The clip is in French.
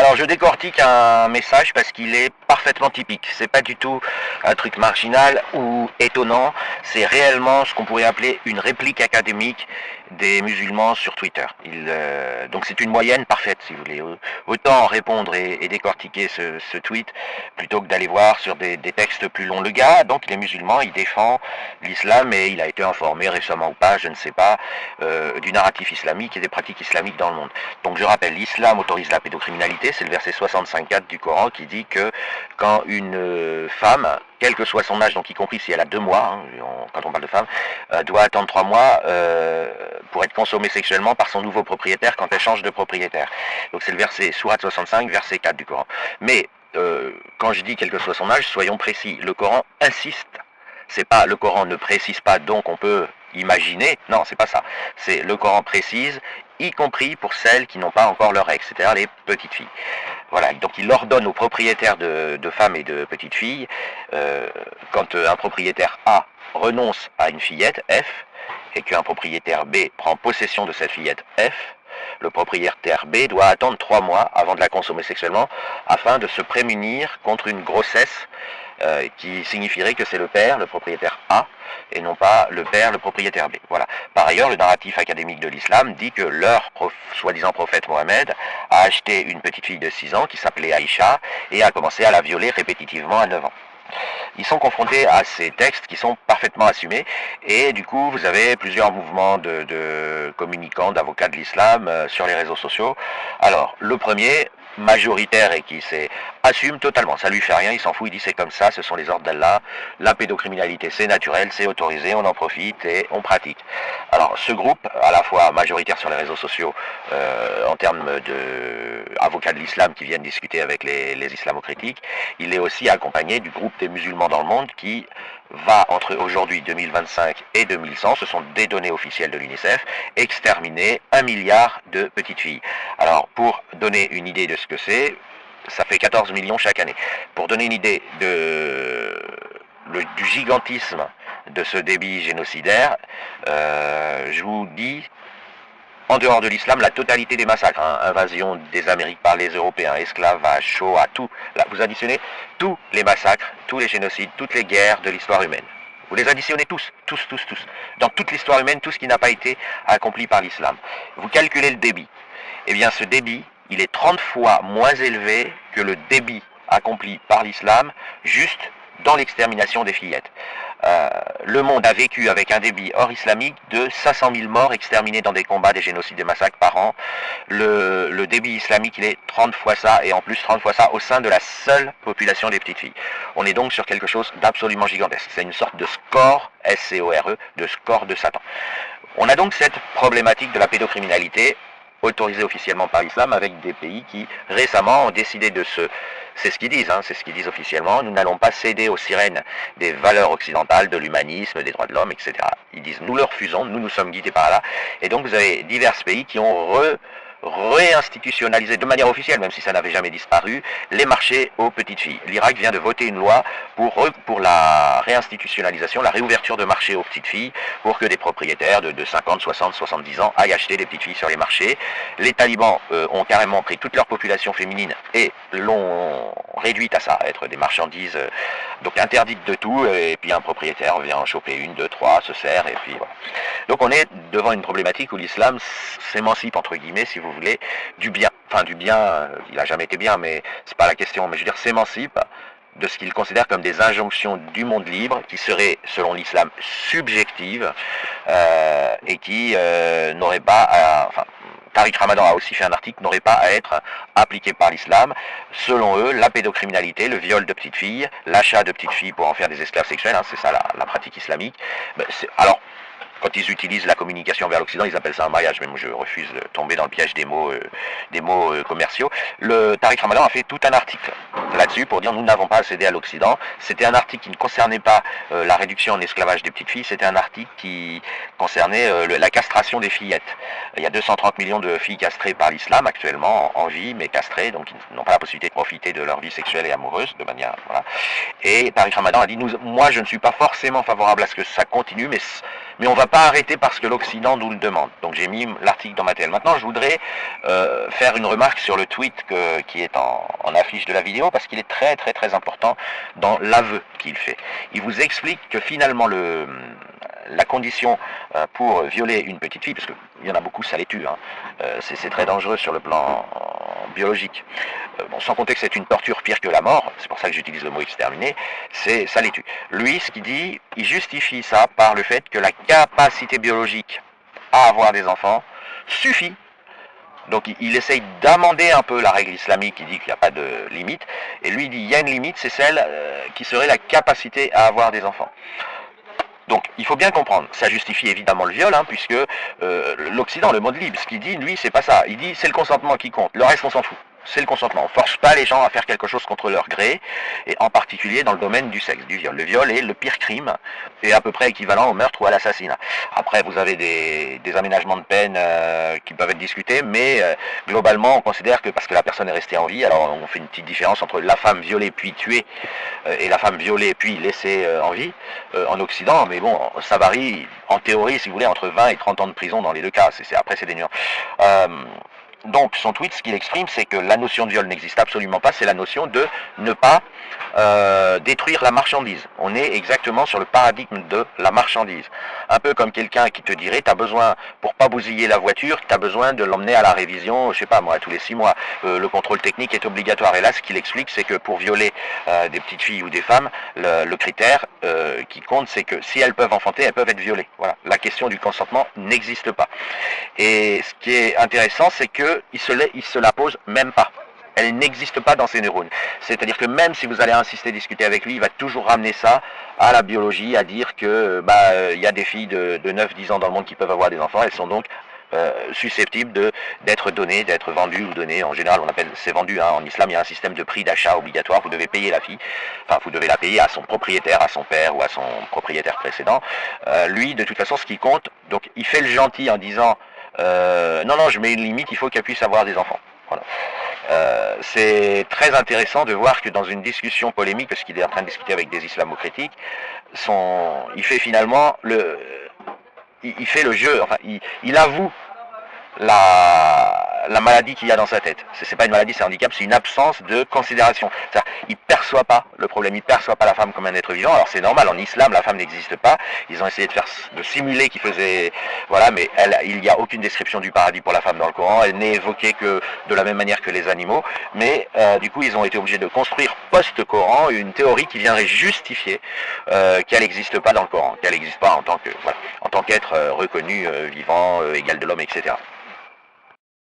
Alors je décortique un message parce qu'il est parfaitement typique. C'est pas du tout un truc marginal ou étonnant. C'est réellement ce qu'on pourrait appeler une réplique académique des musulmans sur Twitter. Donc c'est une moyenne parfaite, si vous voulez. Autant répondre et décortiquer ce tweet plutôt que d'aller voir sur des textes plus longs. Le gars, donc il est musulman, il défend l'islam et il a été informé récemment ou pas, je ne sais pas, du narratif islamique et des pratiques islamiques dans le monde. Donc je rappelle, l'islam autorise la pédocriminalité, c'est le verset 65-4 du Coran qui dit que quand une femme, quel que soit son âge, donc y compris si elle a 2 mois, quand on parle de femme, doit attendre 3 mois pour être consommée sexuellement par son nouveau propriétaire quand elle change de propriétaire. Donc c'est le verset Sourate 65, verset 4 du Coran. Mais quand je dis quel que soit son âge, soyons précis, le Coran insiste. C'est pas le Coran ne précise pas, donc on peut imaginer. Non, c'est pas ça. C'est le Coran précise, y compris pour celles qui n'ont pas encore leur règle, c'est-à-dire les petites filles. Voilà, donc il ordonne aux propriétaires de femmes et de petites filles, quand un propriétaire A renonce à une fillette, F, et qu'un propriétaire B prend possession de cette fillette F, le propriétaire B doit attendre 3 mois avant de la consommer sexuellement afin de se prémunir contre une grossesse qui signifierait que c'est le père, le propriétaire A, et non pas le père, le propriétaire B. Voilà. Par ailleurs, le narratif académique de l'islam dit que leur soi-disant prophète Mohammed a acheté une petite fille de 6 ans qui s'appelait Aïcha et a commencé à la violer répétitivement à 9 ans. Ils sont confrontés à ces textes qui sont parfaitement assumés et du coup vous avez plusieurs mouvements de communicants, d'avocats de l'islam sur les réseaux sociaux. Alors le premier, majoritaire et qui assume totalement, ça lui fait rien, il s'en fout, il dit c'est comme ça, ce sont les ordres d'Allah, la pédocriminalité c'est naturel, c'est autorisé, on en profite et on pratique. Alors ce groupe, à la fois majoritaire sur les réseaux sociaux en termes d'avocats de l'islam qui viennent discuter avec les islamo-critiques, il est aussi accompagné du groupe des musulmans dans le monde qui va entre aujourd'hui 2025 et 2100, ce sont des données officielles de l'UNICEF, exterminer 1 milliard de petites filles. Alors pour donner une idée de ce que c'est, ça fait 14 millions chaque année. Pour donner une idée du gigantisme de ce débit génocidaire, je vous dis, en dehors de l'islam, la totalité des massacres, invasion des Amériques par les Européens, esclavage, Shoah, tout, là, vous additionnez tous les massacres, tous les génocides, toutes les guerres de l'histoire humaine. Vous les additionnez tous. Dans toute l'histoire humaine, tout ce qui n'a pas été accompli par l'islam. Vous calculez le débit. Eh bien, ce débit, il est 30 fois moins élevé que le débit accompli par l'islam, juste dans l'extermination des fillettes. Le monde a vécu avec un débit hors islamique de 500 000 morts exterminés dans des combats, des génocides, des massacres par an. Le débit islamique, il est 30 fois ça, et en plus 30 fois ça au sein de la seule population des petites filles. On est donc sur quelque chose d'absolument gigantesque. C'est une sorte de score, S-C-O-R-E, de score de Satan. On a donc cette problématique de la pédocriminalité autorisée officiellement par l'islam avec des pays qui récemment ont décidé de c'est ce qu'ils disent, c'est ce qu'ils disent officiellement, nous n'allons pas céder aux sirènes des valeurs occidentales, de l'humanisme, des droits de l'homme, etc. Ils disent, nous le refusons, nous sommes guidés par là. Et donc vous avez divers pays qui ont réinstitutionnalisé de manière officielle, même si ça n'avait jamais disparu, les marchés aux petites filles. L'Irak vient de voter une loi pour la réinstitutionnalisation, la réouverture de marchés aux petites filles, pour que des propriétaires de 50, 60, 70 ans aillent acheter des petites filles sur les marchés. Les talibans ont carrément pris toute leur population féminine et l'ont réduite à ça, à être des marchandises donc interdites de tout, et puis un propriétaire vient en choper 1, 2, 3, se sert, et puis voilà. Donc on est devant une problématique où l'islam s'émancipe, entre guillemets, si vous voulez, du bien. Enfin du bien, il n'a jamais été bien, mais c'est pas la question, mais je veux dire s'émancipe de ce qu'il considère comme des injonctions du monde libre, qui seraient, selon l'islam, subjectives, et qui n'auraient pas à... Enfin, Tariq Ramadan a aussi fait un article, n'aurait pas à être appliqué par l'islam. Selon eux, la pédocriminalité, le viol de petites filles, l'achat de petites filles pour en faire des esclaves sexuels, c'est ça la pratique islamique. Alors, quand ils utilisent la communication vers l'Occident, ils appellent ça un mariage, mais moi je refuse de tomber dans le piège des mots commerciaux. Le Tariq Ramadan a fait tout un article là-dessus pour dire nous n'avons pas à céder à l'Occident. C'était un article qui ne concernait pas la réduction en esclavage des petites filles, c'était un article qui concernait la castration des fillettes. Il y a 230 millions de filles castrées par l'islam actuellement, en vie, mais castrées, donc ils n'ont pas la possibilité de profiter de leur vie sexuelle et amoureuse, de manière... Voilà. Et Tariq Ramadan a dit moi je ne suis pas forcément favorable à ce que ça continue, Mais on ne va pas arrêter parce que l'Occident nous le demande. Donc j'ai mis l'article dans ma télé. Maintenant, je voudrais faire une remarque sur le tweet qui est en affiche de la vidéo, parce qu'il est très très très important dans l'aveu qu'il fait. Il vous explique que finalement la condition pour violer une petite fille, parce qu'il y en a beaucoup, ça les tue, hein. C'est très dangereux sur le plan biologique. Bon, sans compter que c'est une torture pire que la mort, c'est pour ça que j'utilise le mot exterminer, ça les tue. Lui, ce qu'il dit, il justifie ça par le fait que la capacité biologique à avoir des enfants suffit. Donc il essaye d'amender un peu la règle islamique qui dit qu'il n'y a pas de limite, et lui il dit il y a une limite, c'est celle qui serait la capacité à avoir des enfants. Donc il faut bien comprendre, ça justifie évidemment le viol, hein, puisque l'Occident, le monde libre, ce qu'il dit, lui, c'est pas ça. Il dit c'est le consentement qui compte, le reste on s'en fout. C'est le consentement. On ne force pas les gens à faire quelque chose contre leur gré, et en particulier dans le domaine du sexe, du viol. Le viol est le pire crime, et à peu près équivalent au meurtre ou à l'assassinat. Après, vous avez des aménagements de peine qui peuvent être discutés, mais globalement, on considère que parce que la personne est restée en vie, alors on fait une petite différence entre la femme violée puis tuée, et la femme violée puis laissée en vie, en Occident, mais bon, ça varie, en théorie, si vous voulez, entre 20 et 30 ans de prison dans les deux cas. Après, c'est des nuances. Donc son tweet, ce qu'il exprime, c'est que la notion de viol n'existe absolument pas, c'est la notion de ne pas détruire la marchandise. On est exactement sur le paradigme de la marchandise. Un peu comme quelqu'un qui te dirait, tu as besoin, pour pas bousiller la voiture, tu as besoin de l'emmener à la révision, je sais pas moi, tous les 6 mois. Le contrôle technique est obligatoire. Et là, ce qu'il explique, c'est que pour violer des petites filles ou des femmes, le critère qui compte, c'est que si elles peuvent enfanter, elles peuvent être violées. Voilà. La question du consentement n'existe pas. Et ce qui est intéressant, c'est qu'il se la pose même pas. Elle n'existe pas dans ses neurones. C'est-à-dire que même si vous allez insister, discuter avec lui, il va toujours ramener ça à la biologie, à dire que y a des filles de 9-10 ans dans le monde qui peuvent avoir des enfants, elles sont donc susceptibles d'être données, d'être vendues ou données. En général, on appelle c'est vendu. Hein. En islam, il y a un système de prix d'achat obligatoire. Vous devez payer la fille. Enfin, vous devez la payer à son propriétaire, à son père ou à son propriétaire précédent. Lui, de toute façon, ce qui compte, donc il fait le gentil en disant non, je mets une limite, il faut qu'elle puisse avoir des enfants. Voilà. C'est très intéressant de voir que dans une discussion polémique, parce qu'il est en train de discuter avec des islamo-critiques, il fait finalement il fait le jeu, enfin, il avoue la maladie qu'il y a dans sa tête. C'est pas une maladie, c'est un handicap, c'est une absence de considération. Il perçoit pas le problème, il perçoit pas la femme comme un être vivant. Alors c'est normal, en islam, la femme n'existe pas. Ils ont essayé de simuler qu'il faisait, voilà, mais il n'y a aucune description du paradis pour la femme dans le Coran. Elle n'est évoquée que de la même manière que les animaux. Mais du coup, ils ont été obligés de construire post-Coran une théorie qui viendrait justifier qu'elle n'existe pas dans le Coran, qu'elle n'existe pas en tant qu'être reconnu, vivant, égal de l'homme, etc.